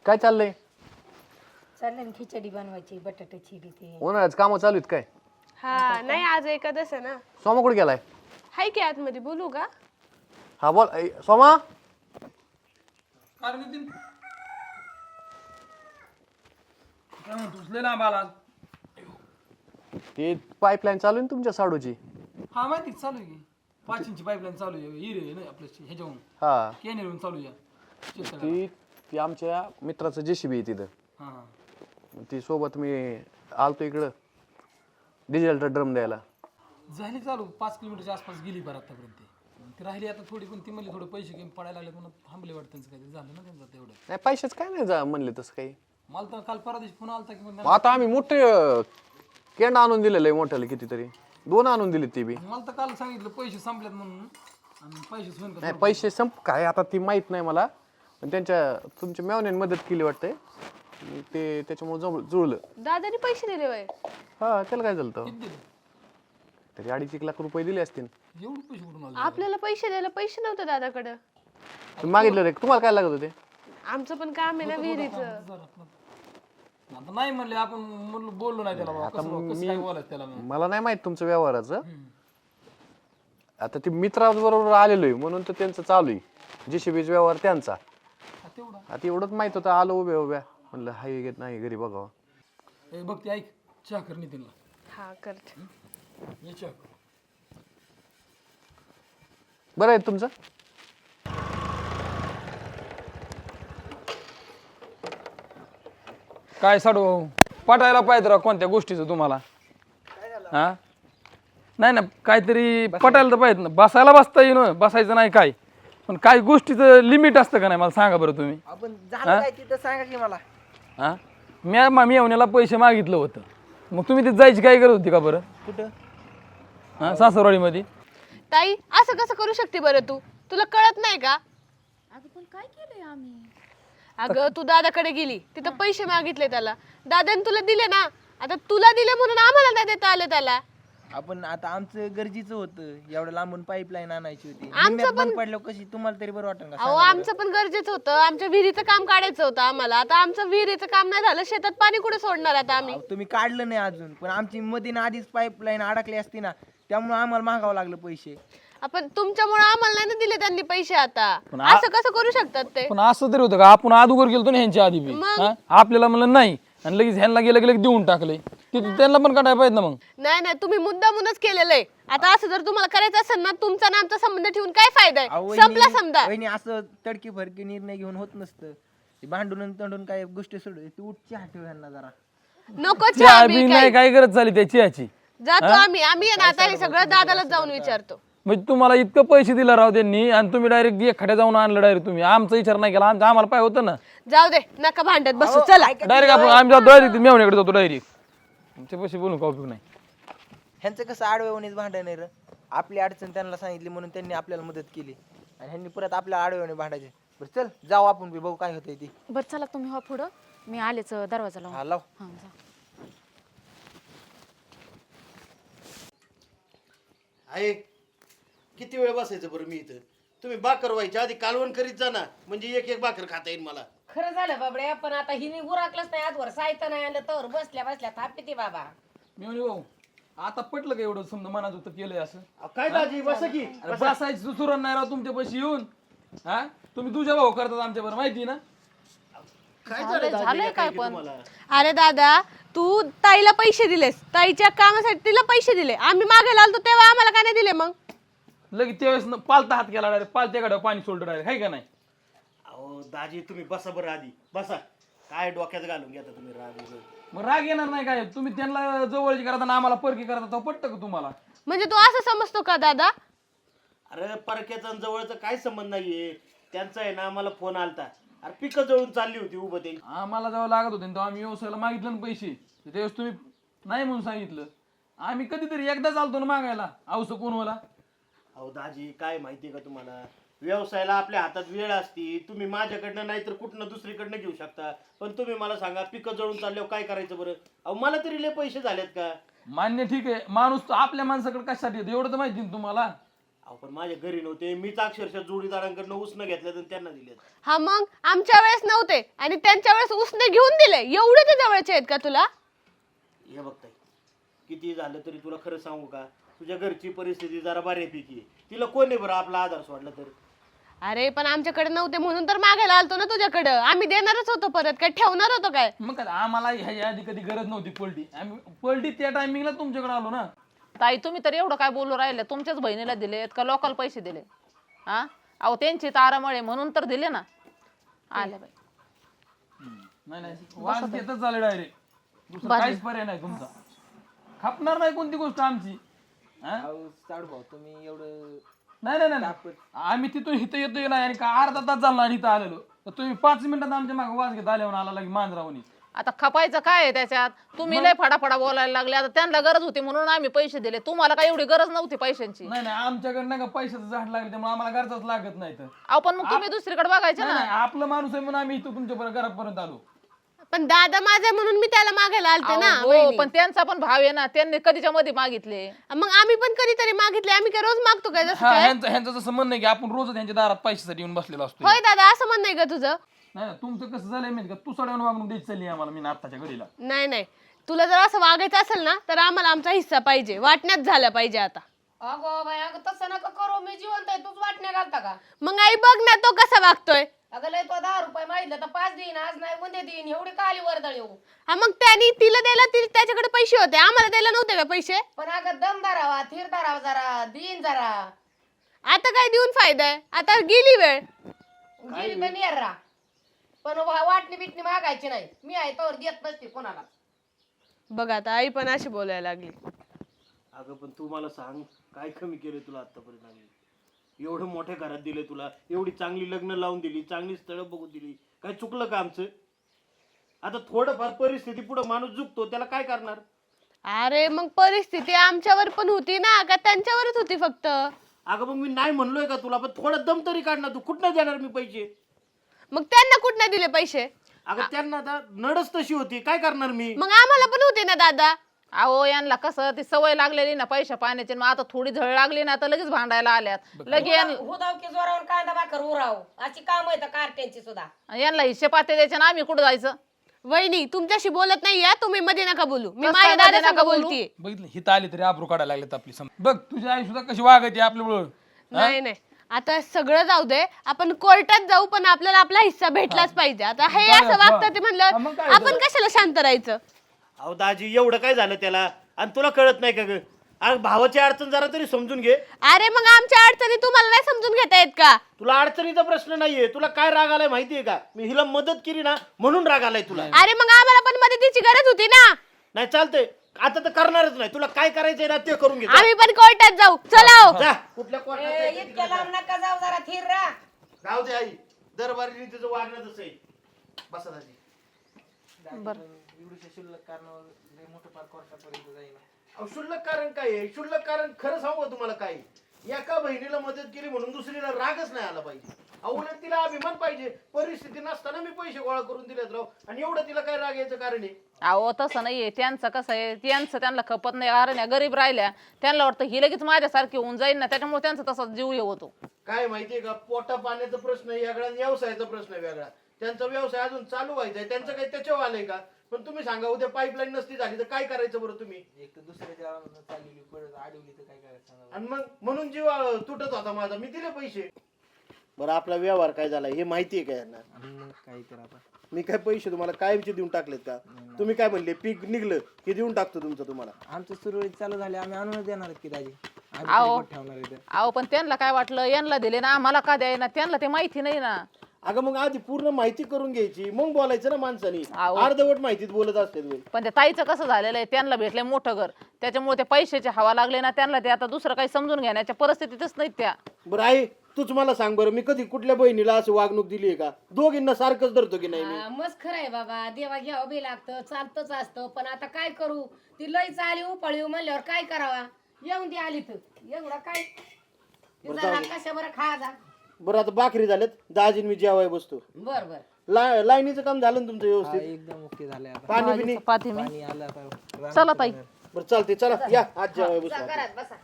काय चाललंय? चाललं ना खिचडी बनवायची बटाट्याची बी ते. उन्हाळ्याच काम चालू आहेत काय? हा नाही आज एकादश आहे ना. सोमा कुठे गेलाय? हाय की आतमध्ये बोलू का? हा बोल सोमा. काय नितीन काय म्हणतोस लय लांब आला. ते पाईपलाईन चालू आहे ना तुमच्या साडूची? हा माहिती चालू आहे की 5 इंची पाईपलाईन चालू आहे हिरे नाही आपलं ह्याच्याहून हा कॅनेरहून चालू आहे ती ती आमच्या मित्राचं जेसीबी आहे तिथं. हा ती सोबत मी आलतो इकडं डिझेलचा ड्रम द्यायला. झाली चालू 5 किलोमीटरच्या आसपास गेली बरं आतापर्यंत ती राहिली आता थोडी पण ती म्हणली थोडं पैसे घेऊन पडायला लागले म्हणून थांबले वाटतं त्यांचं काहीतरी झालं ना त्यांचं तेवढं. नाही पैशाच काय नाही जा म्हणले तसं काही. मला तर काल परवा दिवशी फोन आलता की म्हणलं आता आम्ही मोठे केंड आणून दिलेलं आहे मोठ्याला कितीतरी 2 आणून दिली ती बी. मला तर काल सांगितलं पैसे संपलेत म्हणून आणि पैसे होईन का नाही पैसे काय आता ती माहित नाही मला पण त्यांच्या तुमच्या मेवण्याने मदत केली वाटतंय ते त्याच्यामुळे जुळलं. दादानी पैसे दिले वय. हा त्याला काय झालं किती दिले? तरी 2.5 लाख रुपये दिले असतील. एवढं पैसे कुठून आले? आपल्याला पैसे द्यायला पैसे नव्हते दादाकडे. तुम्ही मागितलं रे तुम्हाला काय लागत होते? आमचं पण काम आहे ना विहिरीचं. आता नाही म्हणले आपण म्हणलो बोललो नाही त्याला बाबा कसं काय बोलायचं त्याला मग. मला नाही माहित तुमचं व्यवहाराचं. आता ते मित्राबरोबर आलेलो आहे म्हणून तर त्यांचं चालू आहे जेसीबीच व्यवहार त्यांचा. हा, तेवढा आता एवढंच माहित होतं आलो उभ्या म्हणलं हाय घेत नाही घरी बघावं. ए बघ ते ऐक चहा कर नितीनला हा करते. ये चहा कर. बरं आहे तुमचं? काय साडू भाऊ पटायला पाहिजे राव कोणत्या गोष्टीचं तुम्हाला. हा नाही ना काहीतरी पटायला तर पाहिजे ना. बसायला बसता येईन बसायचं नाही काय पण काही गोष्टीचं लिमिट असतं का नाही मला सांगा बरं तुम्ही. आपण झालं काय तिथं सांगा की मला. हा मी येवण्याला पैसे मागितलं होतं मग तुम्ही तिथे जायची काय गरज होती का बरं? कुठं? हा सासरवाडीमध्ये. ताई असं कसं करू शकते बरं तू? तुला कळत नाही का? अगं पण काय केलंय आम्ही? अगं तू दादाकडे गेली तिथं पैसे मागितले त्याला दादाने तुला दिले ना. आता तुला दिले म्हणून आम्हाला नाही देता आले त्याला. आपण आता आमचं गरजेचं होतं एवढं लांबून पाईपलाईन आणायची होती. आमचं निम्म्यात पण- बंद पडलं कशी तुम्हाला तरी बरं वाटेल का? अहो आमचं पण गरजेचं होतं. आमच्या विहिरीचं काम काढायचं होतं आम्हाला. आता आमचं विहिरीचं काम नाही झालं शेतात पाणी कुठे सोडणार आता आम्ही? अहो, तुम्ही काढलं नाही अजून पण आमची मध्ये आधीच पाईपलाईन अडकली असती ना त्यामुळे आम्हाला मागावं लागलं पैसे. आपण तुमच्यामुळे आम्हाला नाही ना दिले त्यांनी पैसे आता. पण असं कसं करू शकतात ते? पण असं तरी होतं का आपण अगोदर गेलतो ना ह्यांच्या आधी बी. मग? हा? आपल्याला म्हणलं नाही आणि लगेच ह्यांना गेलं की लगेच देऊन टाकले. त्यांना पण काढायला पाहिजे ना मग. नाही नाही तुम्ही मुद्दामूनच केलेलं आहे. आता असं जर तुम्हाला करायचं असेल ना तुमचा ना आमचा संबंध ठेवून काय फायदा अहो, आहे? संपला समजा. वहिनी असं तडकी फडकी निर्णय घेऊन होत नसतं. ते भांडून तंडून काय गोष्टी सोडू तू उठ चहा ठेव ह्यांना जरा. नको चहा चहा बी बी नाही काही. काय गरज झाली त्या चहाची. जातो आम्ही आहे ना आता हे सगळं दादालाच जाऊन विचारतो. म्हणजे तुम्हाला इतकं पैसे दिला राव त्यांनी आणि तुम्ही डायरेक्ट एक खड्या जाऊन आणलं डायरेक्ट तुम्ही. आमचा विचार नाही केला आम्हाला पाय होतं ना. जाऊ दे नका भांडत बसू चला. डायरेक्ट आपण आम्ही जातो डायरेक्ट मेवण्याकडे जातो डायरेक्ट. आमच्या पैसे बोलून का उपयोग नाही. ह्यांचं कसं आडव्यावणीच भांडण आहे रे. आपली अडचण त्यांना सांगितली म्हणून त्यांनी आपल्याला मदत केली आणि ह्यांनी परत आपल्या आडव्यावणी भांडायचे. बरं चल जाऊ आपण बी बघू काय होतंय ती. बरं चला तुम्ही हो पुढं मी आलेच दरवाजा लावून. हा लाव. हा जा. आहे किती वेळ बसायचं बरं मी इथं? तुम्ही भाकर व्हायच्या आधी कालवण करीत जा ना म्हणजे एक भाकर खाता येईल मला. खरं झालं बाबड्या पण आता हिने उराकलंच नाही आजवर साहित्य नाही आलं तर बसल्या बसल्या थापी ती बाबा. मेवणे भाऊ आता पटलं का एवढं समजा मनात होतं केलंय असं? काय दाजी बसा की. अरे बसायचं सुचुरण नाही राव तुमच्या पैसे येऊन. हा तुम्ही तुझ्या भाऊ करतात आमच्या बरं माहिती ना. काय झालं दाजी झालंय या काय काय पण? तुम्हाला? अरे दादा तू ताईला पैसे दिलेस ताईच्या कामासाठी तिला पैसे दिले. आम्ही मागायला आलतो तेव्हा आम्हाला काय नाही दिले मग? लगेच त्यावेळेस पालता हात केला डायरेक्ट पालत्या गाड्या पाणी सोडलं डायरेक्ट आहे का नाही? अहो दाजी तुम्ही बसा बरं आधी बसा. काय डोक्यात घालून घेता तुम्ही राग उगाच. मग राग येणार नाही काय? तुम्ही त्यांना जवळची करता आम्हाला परकी करता तो पटतं का तुम्हाला? म्हणजे तू असं समजतो का दादा? अरे परक्याचा आणि जवळचा काय संबंध नाहीये. त्यांचा आहे ना आम्हाला फोन आलता. अरे पिकं जळून चालली होती उभं ते. आम्हाला जेव्हा लागत होते तेव्हा आम्ही व्यवसायाला मागितलं ना पैसे त्यावेळेस तुम्ही नाही म्हणून सांगितलं. आम्ही कधीतरी एकदा चालतो ना मागायला औषध कोणवाला. अहो दाजी काय माहितीये का तुम्हाला व्यवसायाला आपल्या हातात वेळ असती. तुम्ही माझ्याकडनं नाही तर कुठनं दुसरीकडनं घेऊ शकता पण तुम्ही मला सांगा पिकं जळून चालल्यावर काय करायचं बरं? अहो मला तरी लय पैसे झालेत का? मान्य ठीक आहे माणूस तो आपल्या माणसाकडे कशासाठी येतो एवढं तर माहिती ना तुम्हाला. अहो पण माझ्या घरी नव्हते, मीच अक्षरशः जोडीदारांकडनं उसनं घेतलं तर त्यांना दिले. हा मग आमच्या वेळेस नव्हते आणि त्यांच्या वेळेस उसने घेऊन दिले. एवढे ते जवळचे आहेत का तुला? हे बघताय, किती झालं तरी तुला खरं सांगू का, तुझ्या घरची परिस्थिती जरा बऱ्यापैकी आहे. तिला कोण आहे बरं आपला आधार सोडला तर? अरे पण आमच्याकडे नव्हते म्हणून तर मागायला आलतो ना तुझ्याकडं. आम्ही देणारच होतो, परत काय ठेवणार होतो काय? मग काय आम्हाला ह्याच्या आधी कधी गरज नव्हती पलटी, आम्ही पलटी त्या टायमिंगला तुमच्याकडे आलो ना. ताई तुम्ही तर एवढं काय बोलू राहिले, तुमच्याच बहिणीला दिलेत का लोकल पैसे दिले? हा अहो त्यांची तारामळे म्हणून तर दिले ना. आले बाई नाही नाही वास घेतच झाले डायरेक्ट, दुसरं काहीच पर्याय नाही तुमचा. खपणार नाही कोणती गोष्ट आमची. हा? अहो साडू भाऊ तुम्ही एवढं नाही नाही नाही नाही. आम्ही तिथून इथं येतोय ना आणि का अर्धा तास झाला आणि इथं आलेलो, तर तुम्ही 5 मिनिटात आमच्या मागे वास घेत आल्यावर आला लागे मांजरावणी. आता खपायचं काय आहे त्याच्यात? तुम्ही लय फडाफडा बोलायला लागले. आता त्यांना गरज होती म्हणून आम्ही पैसे दिले, तुम्हाला काय एवढी गरज नव्हती पैशांची? नाही नाही आमच्याकडे नाही का पैशाचं झाड लागले, त्यामुळे आम्हाला गरजच लागत नाही. तर अहो पण मग तुम्ही दुसरीकडे बघायचे नाही, ना. नाही, आपलं माणूस आहे म्हणून आम्ही इथं तुमच्या घरापर्यंत आलो. पण दादा माझा म्हणून मी त्याला मागायला आलते ना. अहो, हो वहिनी. पण त्यांचा पण भाव आहे ना, त्यांनी कधीच्या मध्ये मागितले. मग आम्ही पण कधीतरी मागितले. आम्ही काय रोज मागतो काय? जसं हा काय? ह्यांचं जसं म्हणणं आहे की आपण रोजच त्यांच्या दारात पैशासाठी येऊन बसलेलो असतो. होय दादा, असं म्हणणं आहे का तुझं? नाही नाही, तुमचं कसं झालंय माहिती का, तू सड्यावर वागणूक द्यायची चालली आम्हाला मी आत्ताच्या घडीला. नाही नाही, तुला जर असं वागायचं असेल ना तर आम्हाला आमचा हिस्सा पाहिजे, वाटण्यात झाला पाहिजे आता. अगो बाई अगं तसं नका करू, मी जिवंत आहे, तूच वाटण्या घालता का? मग आई बघ ना तो कसा वागतोय. अगं लय तो 10 रुपये मागितलं तर 5 देईन, आज नाही उद्या देईन, एवढी काली वर्दळ येऊ. हा मग त्याने तिला द्यायला त्याच्याकडे पैसे होते, आम्हाला द्यायला नव्हते का पैसे? पण अगं दम धरावा, थीर धरावा, जरा देईन जरा. आता काय देऊन फायदा आहे? आता गेली वेळ. गेली तर नेर राहा, पण वाटणी बिटणी मागायची नाही. मी आहे तोवर देत नसते कोणाला. बघ आता आई पण अशी बोलायला लागली. अगं पण तू मला सांग, काय कमी केलं तुला आतापर्यंत आम्ही? एवढं मोठ्या घरात दिले तुला, एवढी चांगली लग्न लावून दिली, चांगली स्थळं बघून दिली, काय चुकलं का आमचं? आता थोडंफार परिस्थिती पुढे माणूस झुकतो, त्याला काय करणार? अरे मग परिस्थिती आमच्यावर पण होती ना, का त्यांच्यावरच होती फक्त? अगं मग मी नाही म्हणलोय का तुला, पण थोडा दम तरी काढ ना. तू कुठनं देणार मी पैसे? मग त्यांना कुठनं दिले पैसे? अगं त्यांना आता नडच तशी होती, काय करणार मी? मग आम्हाला पण होते ना दादा. अहो यांना कसं ती सवय लागलेली ना पैशा पाण्याची, मग आता थोडी झळ लागली ना तर लगेच भांडायला आल्यात. लगेच हुदाव की जोरावर कांदा भाकर उराव, अशी काम आहे कार्ट्यांची सुद्धा. यांना हिस्से पाते द्यायचे ना, आम्ही कुठं जायचं? वहिनी तुमच्याशी बोलत नाही या, तुम्ही मध्ये नका बोलू. मी कसं माझ्या मध्ये दादा नका संग बोलू? बोलतीये. बघितलं हिथं आली तरी आबरू काढायला लागलेत आपली समज. बघ तुझी आई सुद्धा कशी वागते आपल्यामुळं. नाही नाही, आता सगळं जाऊ दे, आपण कोर्टात जाऊ, पण आपल्याला आपला हिस्सा भेटलाच पाहिजे. आता हे काय असं वागतं ते हा, म्हणलं मग काय आपण कशाला शांत राहायचं? अहो दाजी एवढं काय झालं त्याला, आणि तुला कळत नाही का ग? अरे भावाची अडचण जरा तरी समजून घे. अरे मग आमच्या अडचणी तुम्हाला नाही समजून घेता येत का? तुला अडचणीचा प्रश्न नाहीये, तुला काय राग आलाय माहितीये का? मी हिला मदत केली ना म्हणून राग आलाय तुला. अरे मग आम्हाला पण मदतीची गरज होती ना. नाही चालतंय, आता तर करणारच नाही. तुला काय करायचंय ना ते करून घे. आम्ही पण कोर्टात जाऊ, चला हो. जा कुठल्या कोर्टात जायचं इतक्या तिकडे जा. लांब नका जाऊ, जरा थीर राहा. जाऊ दे आई, दरबारी तिचं वागणं तसं आहे. बसा दाजी. एवढ्या शिल्लक कारणावर लय मोठं पार कोर्टापर्यंत जाईना. अहो शुल्लक कारण काय आहे? शुल्लक कारण खरं सांगू का तुम्हाला काय? एका बहिणीला मदत केली म्हणून दुसरीला रागच नाही आला पाहिजे. अहो उलट तिला अभिमान पाहिजे. परिस्थिती नसताना मी पैसे गोळा करून दिलेत राव, आणि एवढं तिला काय राग यायचं कारण आहे? अहो तसं नाहीये, त्यांचं कसं आहे, त्यांचं त्यांना खपत नाही. कारण या गरीब राहिल्या, त्यांना वाटतं ही लगेच माझ्यासारखी होऊन जाईल ना, त्याच्यामुळे त्यांचा तसा जीव हे होतो. काय माहितीये का, पोटा पाण्याचा प्रश्न वेगळा आणि व्यवसायाचा प्रश्न वेगळा. त्यांचा व्यवसाय अजून चालू व्हायचा आहे, त्यांचं काही त्याच्यावर आलंय का? पण तुम्ही सांगा, उद्या पाईपलाईन नसती झाली तर काय करायचं बरं तुम्ही? एक तर दुसऱ्याच्या चाललेली परत अडवली तर काय करायचं सांगा. आणि मग म्हणून जीव तुटत होता माझा, मी दिले पैसे. बरं आपला व्यवहार काय झाला हे माहितीये का यांना? आणि मग काय तर आता मी काय पैसे तुम्हाला काय देऊन टाकलेत का? तुम्ही काय म्हणले पीक निघलं की देऊन टाकतो तुमचं तुम्हाला? आमचं सुरळीत चालू झाले, आम्ही आणूनच देणार की दाजी. आम्ही अहो. तरी कुठं ठेवणार इथं. अहो पण त्यांना काय वाटलं, यांना दिले ना आम्हाला का द्याय ना, त्यांना ते माहिती नाही ना. अगं मग आधी पूर्ण माहिती करून घ्यायची, मग बोलायचं ना माणसानी. अहो. अर्धवट माहितीत बोलत असते तुम्ही. पण त्या ताईचं कसं झालेलं आहे, त्यांना भेटलंय मोठं घर, त्याच्यामुळे ते पैशाची हवा लागले ना त्यांना, ते आता दुसरं काही समजून घेण्याच्या परिस्थितीतच नाहीत त्या. बरं आहे, तूच मला सांग बरं, मी कधी कुठल्या बहिणीला असं वागणूक दिलीये का? दोघींना सारखंच धरतो की नाही मी? मस्त खरं आहे बाबा, देवा घ्यावं बी लागतं, चालतच असतं. पण आता काय करू, ती लईच आली उपाळी म्हणल्यावर काय करावा? येऊन दी आली तर एवढा काय कशा बरं खा जा. बरं आता भाकरी झाल्यात, दाजीन मी जेवाय बसतो. बर बर लाईनीचं काम झालं ना तुमचं हा, व्यवस्थित? एकदम ओके झाले आता. पाणी बिनी? चपाती मी पाणी आलं आता. चला ताई. बरं चालते, चला या आज जेवाय बसतो. घरात बसा.